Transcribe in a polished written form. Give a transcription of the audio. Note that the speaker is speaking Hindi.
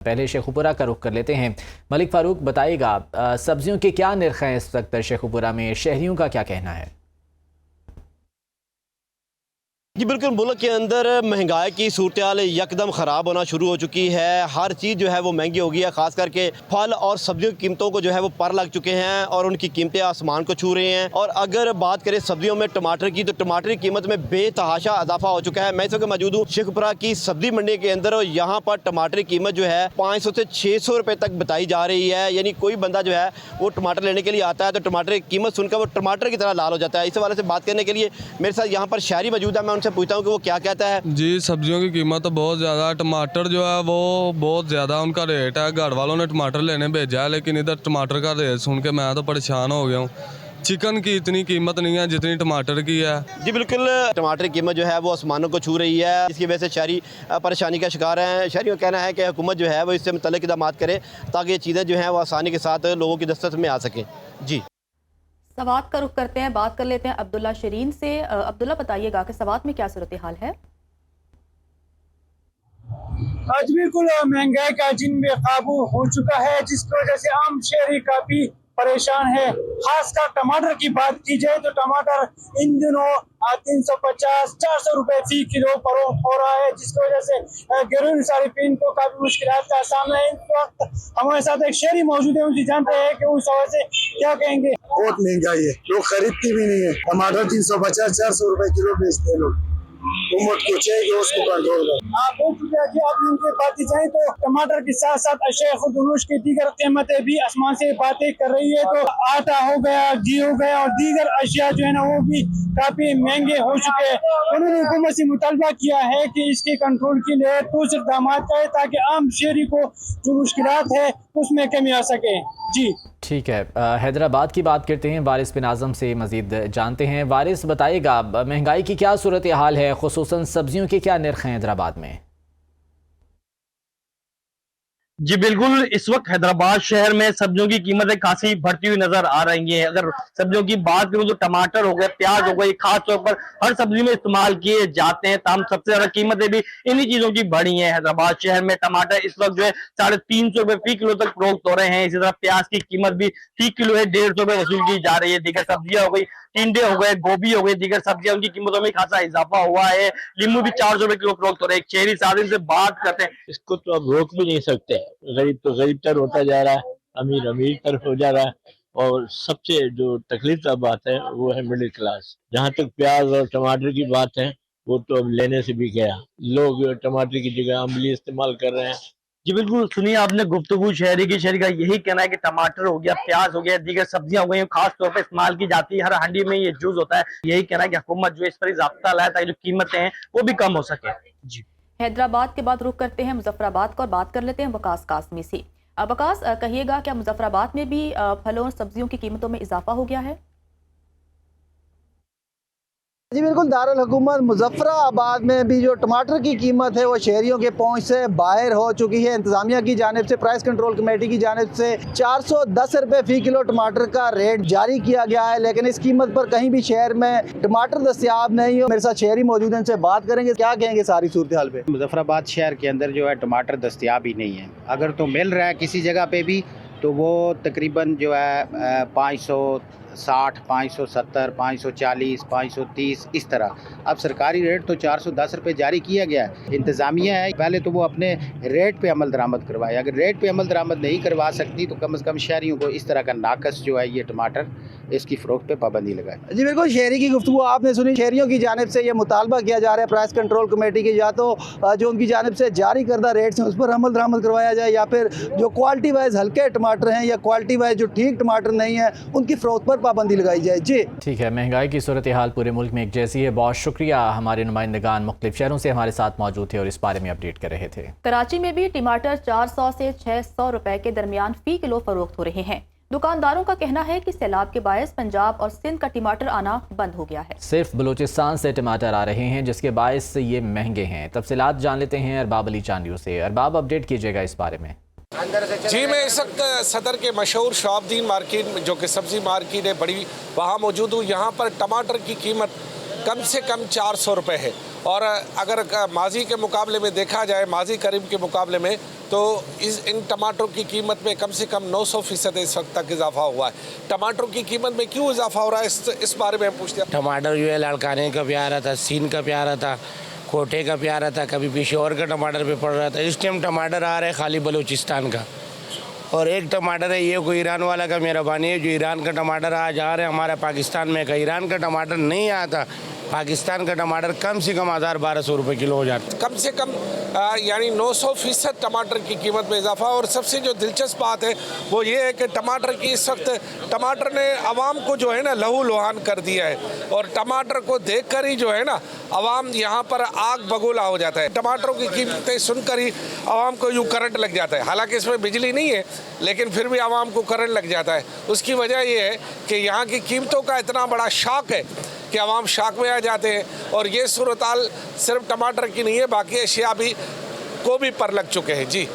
पहले शेखुपुरा का रुख कर लेते हैं। मलिक फारूक बताइएगा, सब्जियों के क्या निर्ख हैं इस वक्त शेखुपुरा में, शहरियों का क्या कहना है? जी बिल्कुल, मुल्क के अंदर महंगाई की सूरत यकदम ख़राब होना शुरू हो चुकी है। हर चीज़ जो है वो महंगी हो गई है, ख़ास करके फल और सब्जियों की कीमतों को जो है वो पर लग चुके हैं और उनकी कीमतें आसमान को छू रही हैं। और अगर बात करें सब्जियों में टमाटर की, तो टमाटर की कीमत में बेतहाशा इजाफा हो चुका है। मैं इस वक्त मौजूद हूँ शेखुपुरा की सब्जी मंडी के अंदर और यहाँ पर टमाटर की कीमत जो है 500 से 600 रुपये तक बताई जा रही है। यानी कोई बंदा जो है वो टमाटर लेने के लिए आता है तो टमाटर की कीमत सुनकर वो टमाटर की तरह लाल हो जाता है। इस हवाले से बात करने के लिए मेरे साथ यहाँ पर शहरी मौजूद है, मैं उनसे पूछता हूँ कि वो क्या कहता है। जी, सब्जियों की कीमत तो बहुत ज़्यादा है। टमाटर जो है वो बहुत ज़्यादा उनका रेट है। घर वालों ने टमाटर लेने भेजा है, लेकिन इधर टमाटर का रेट सुन के मैं तो परेशान हो गया हूँ। चिकन की इतनी कीमत नहीं है जितनी टमाटर की है। जी बिल्कुल, टमाटर की कीमत जो है वो आसमानों को छू रही है। इसकी वजह से शहरी परेशानी का शिकार हैं। शहरियों का कहना है कि हुकूमत जो है वो इससे मुतल्लिक़ इक़दाम करे ताकि ये चीज़ें जो हैं वो आसानी के साथ लोगों की दस्तरस में आ सकें। जी, सवात का रुख करते हैं, बात कर लेते हैं अब्दुल्ला शरीन से। अब्दुल्ला, बताइएगा कि सवात में क्या सूरत हाल है? आज बिल्कुल महंगाई का जिन बेकाबू हो चुका है, जिसकी वजह से आम शहरी काफी परेशान है। खासकर टमाटर की बात की जाए तो टमाटर इन दिनों 350-400 रुपए फी किलो फरोख्त हो रहा है, जिसकी वजह से घरेलू सारिफिन को काफी मुश्किलात का सामना है। इस वक्त हमारे साथ एक शहरी मौजूद है, उनसे जानते हैं कि उस वजह से क्या कहेंगे। बहुत महंगाई है, लोग खरीदती भी नहीं है। टमाटर 350-400 रुपए किलो बेचते हैं लोग। हुकूमत को चाहिए उसको कंट्रोल कर। बहुत शुक्रिया जी, आप उनकी बातें जाए तो टमाटर के साथ साथ अशया खुर्दनूश की दीगर कीमतें भी आसमान से बातें कर रही है। तो आटा हो गया, घी हो गया और दीगर अशिया जो है ना वो भी काफी महंगे हो चुके हैं। उन्होंने हुकूमत से मुतालबा किया है कि इसके कंट्रोल के लिए ठोस इक़दाम करे ताकि आम शहरी को जो मुश्किलात है उसमें कमी आ सके। जी ठीक है, हैदराबाद की बात करते हैं, वारिस बिन आज़म से मज़ीद जानते हैं। वारिस, बताइएगा महंगाई की क्या सूरत हाल है, खुसूसन सब्जियों के क्या निर्ख हैं हैदराबाद में? जी बिल्कुल, इस वक्त हैदराबाद शहर में सब्जियों की कीमतें काफी बढ़ती हुई नजर आ रही हैं। अगर सब्जियों की बात करूं तो टमाटर हो गए, प्याज हो गए, खास तौर पर हर सब्जी में इस्तेमाल किए जाते हैं। तमाम सबसे ज्यादा कीमतें भी इन्हीं चीजों की बढ़ी हैं। हैदराबाद शहर में टमाटर इस वक्त जो है 350 रुपए फी किलो तक फरोख्त हो रहे हैं। इसी तरह प्याज की कीमत भी फी किलो है 150 रुपए वसूल की जा रही है। दीगर सब्जियां हो गई, टिंडे हो गए, गोभी हो गई, दीगर सब्जियां, उनकी कीमतों में खासा इजाफा हुआ है। लींबू भी 400 रुपए किलो फरोख्त हो रहे हैं। एक शहरी साथी से बात करते हैं। इसको तो अब रोक भी नहीं सकते। गरीब तो गरीब तर होता जा रहा है, अमीर अमीर तर हो जा रहा है। और सबसे जो तकलीफ का बात है वो है मिडिल क्लास। जहाँ तक प्याज और टमाटर की बात है वो तो अब लेने से भी गया। लोग टमाटर की जगह अम्बली इस्तेमाल कर रहे हैं। जी बिल्कुल, सुनिए आपने गुफ्तगू शहरी का यही कहना है कि टमाटर हो गया, प्याज हो गया, दीगर सब्जियां हो गई, खास तौर पर इस्तेमाल की जाती है, हर हांडी में ये यूज होता है। यही कहना है कि हुकूमत जो इस पर ज़ाब्ता लाए ताकि जो कीमतें हैं वो भी कम हो सके। जी, हैदराबाद के बाद रुख करते हैं मुजफ्फराबाद को और बात कर लेते हैं वकास कासमी से। वकास, कहिएगा क्या मुजफ्फराबाद में भी फलों और सब्जियों की कीमतों में इजाफा हो गया है? जी बिल्कुल, दारुल हुकूमत मुजफ्फराबाद में भी जो टमाटर की कीमत है वो शहरियों के पहुंच से बाहर हो चुकी है। इंतजामिया की जानिब से, प्राइस कंट्रोल कमेटी की जानिब से 410 रुपये फ़ी किलो टमाटर का रेट जारी किया गया है, लेकिन इस कीमत पर कहीं भी शहर में टमाटर दस्तियाब नहीं हो। मेरे साथ शहरी मौजूद हैं, उनसे बात करेंगे, क्या कहेंगे सारी सूरत हाल पे। मुजफ्फराबाद शहर के अंदर जो है टमाटर दस्तियाब ही नहीं है। अगर तो मिल रहा है किसी जगह पे भी तो वो तकरीबन जो है 560, 570, 540, 530 इस तरह। अब सरकारी रेट तो 410 रुपये जारी किया गया है। इंतज़ामिया है, पहले तो वो अपने रेट पे अमल दरामद करवाए। अगर रेट पे अमल दरामद नहीं करवा सकती तो कम से कम शहरियों को इस तरह का नाकस जो है ये टमाटर, इसकी फ़रोख्त पे पाबंदी लगाए। जी बिल्कुल, शहरी की गुफ्तगू आपने सुनी। शहरियों की जानिब से ये मुतालबा किया जा रहा है प्राइस कंट्रोल कमेटी की, या तो जो उनकी जानिब से जारी करदा रेट्स हैं उस पर अमल दरामद करवाया जाए, या फिर जो क्वालिटी वाइज हल्के टमाटर हैं या क्वालिटी वाइज जो ठीक टमाटर नहीं है उनकी फ़रोख्त पर पाबंदी लगाई जाए। जी ठीक है, महंगाई की सूरत हाल पूरे मुल्क में एक जैसी है। बहुत शुक्रिया, हमारे नुमाइंदगान मुख्तलिफ शहरों से हमारे साथ मौजूद थे और इस बारे में अपडेट कर रहे थे। कराची में भी टमाटर 400 से 600 रुपए के दरमियान फी किलो फरोख्त हो रहे हैं। दुकानदारों का कहना है कि सैलाब के बायस पंजाब और सिंध का टमाटर आना बंद हो गया है। सिर्फ बलूचिस्तान से टमाटर आ रहे हैं जिसके बायस ये महंगे हैं। तफसीलात जान लेते हैं अरबाब अली चांदियों से। अरबाब, अपडेट कीजिएगा इस बारे में। जी, मैं इस वक्त सदर के मशहूर शहाबुद्दीन मार्केट जो कि सब्जी मार्केट है बड़ी, वहाँ मौजूद हूँ। यहाँ पर टमाटर की कीमत कम से कम 400 रुपये है और अगर माजी के मुकाबले में देखा जाए, माजी करीब के मुकाबले में, तो इन टमाटरों की कीमत में कम से कम 900% इस वक्त तक इजाफा हुआ है। टमाटरों की कीमत में क्यों इजाफा हो रहा है, इस बारे में हम पूछते हैं। टमाटर जो है लड़काने का प्यारा था, सीन का प्यारा था, कोटे का प्यारा था, कभी पेशोर का टमाटर पे पड़ रहा था। इस टाइम टमाटर आ रहा है खाली बलूचिस्तान का, और एक टमाटर है ये कोई ईरान वाला का मेहरबानी है, जो ईरान का टमाटर आज आ रहे हैं हमारे पाकिस्तान में का। ईरान का टमाटर नहीं आता, पाकिस्तान का टमाटर कम से कम 1000-1200 रुपये किलो हो जाता है। कम से कम यानी 900% टमाटर की कीमत में इजाफा। और सबसे जो दिलचस्प बात है वो ये है कि टमाटर की इस वक्त टमाटर ने आवाम को जो है ना लहू लुहान कर दिया है, और टमाटर को देखकर ही जो है ना आवाम यहाँ पर आग बगोला हो जाता है। टमाटरों की कीमतें सुनकर ही आवाम को यूँ करंट लग जाता है। हालांकि इसमें बिजली नहीं है, लेकिन फिर भी आवाम को करंट लग जाता है। उसकी वजह ये है कि यहाँ की कीमतों का इतना बड़ा शॉक है कि आवाम शाक में आ जाते हैं। और ये सूरत हाल सिर्फ टमाटर की नहीं है, बाकी अशिया भी को भी पर लग चुके हैं। जी